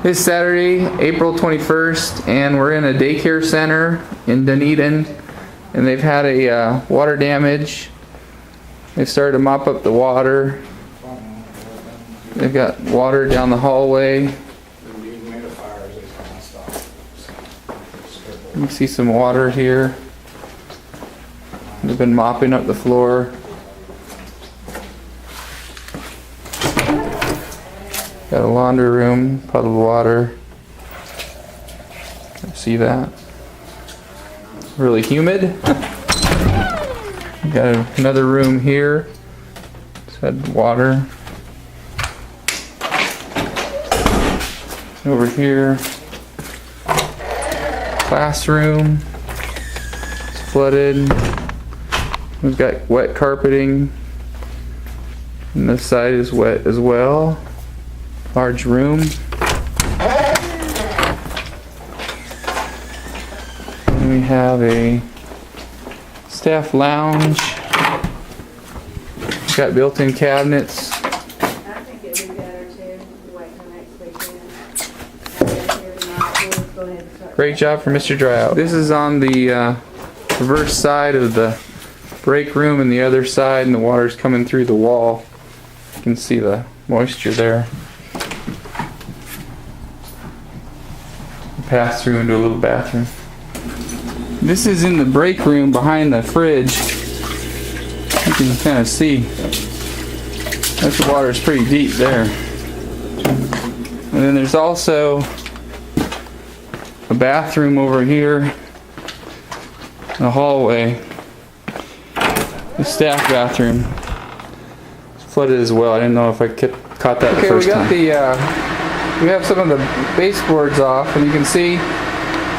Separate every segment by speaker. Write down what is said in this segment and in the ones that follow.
Speaker 1: It's Saturday, April 21st, and we're in a daycare center in Dunedin, and they've had a water damage. They started to mop up the water. They've got water down the hallway. You can see some water here. They've been mopping up the floor. Got a laundry room, puddled water. See that? Really humid. Got another room here. It's had water. Over here, classroom. It's flooded. We've got wet carpeting. And this side is wet as well. Large room. And we have a staff lounge. Got built-in cabinets.
Speaker 2: I think it'd be better to wait till next weekend.
Speaker 1: Great job for Mr. Dryout. This is on the reverse side of the break room and the other side, and the water's coming through the wall. You can see the moisture there. Pass through into a little bathroom. This is in the break room behind the fridge. You can kind of see that the water is pretty deep there. And then there's also a bathroom over here in the hallway. The staff bathroom. It's flooded as well. I didn't know if I caught that the first time. We have some of the baseboards off, and you can see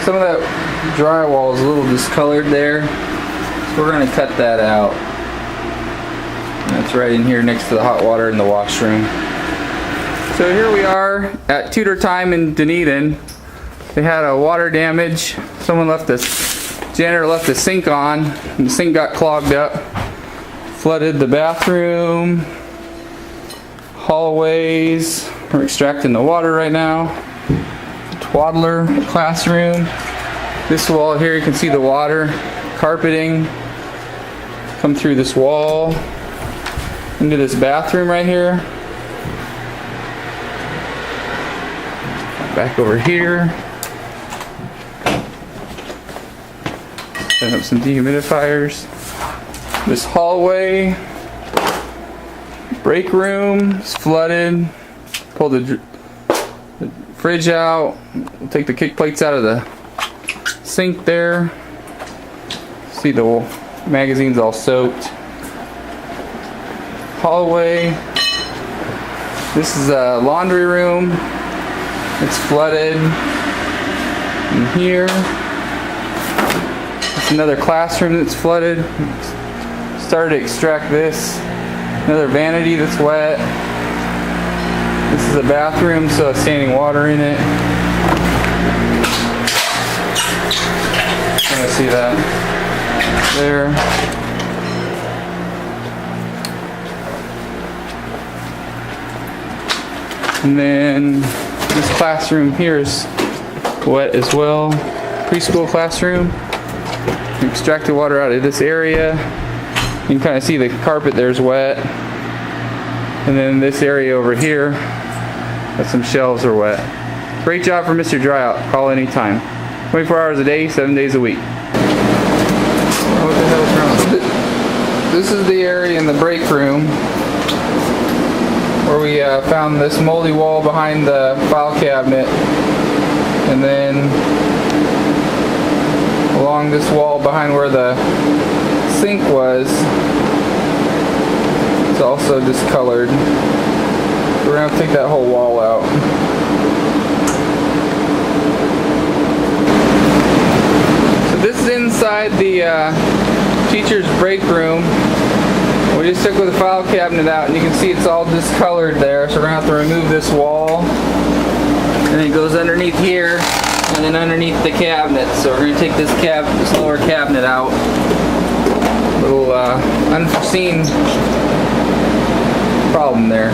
Speaker 1: some of that drywall is a little discolored there. So we're going to cut that out. And it's right in here next to the hot water in the washroom. So here we are at Tutor Time in Dunedin. They had a water damage. Janitor left the sink on, and the sink got clogged up. Flooded the bathroom, hallways. We're extracting the water right now. Twaddler classroom. This wall here, you can see the water, carpeting come through this wall into this bathroom right here. Back over here. Set up some dehumidifiers. This hallway, break room is flooded. Pull the fridge out. We'll take the kick plates out of the sink there. See the magazine's all soaked. Hallway. This is a laundry room. It's flooded. In here. It's another classroom that's flooded. Started to extract this. Another vanity that's wet. This is a bathroom, so it's standing water in it. Kind of see that there. And then this classroom here is wet as well. Preschool classroom. We extracted water out of this area. You can kind of see the carpet there's wet. And then this area over here, got some shelves are wet. Great job for Mr. Dryout. Call anytime. 24 hours a day, 7 days a week. What the hell's wrong? This is the area in the break room where we found this moldy wall behind the file cabinet. And then along this wall behind where the sink was, it's also discolored. We're going to take that whole wall out. So this is inside the teacher's break room. We just took the file cabinet out, and you can see it's all discolored there. So we're going to have to remove this wall. And it goes underneath here, and then underneath the cabinet. So we're going to take this lower cabinet out. Little unforeseen problem there.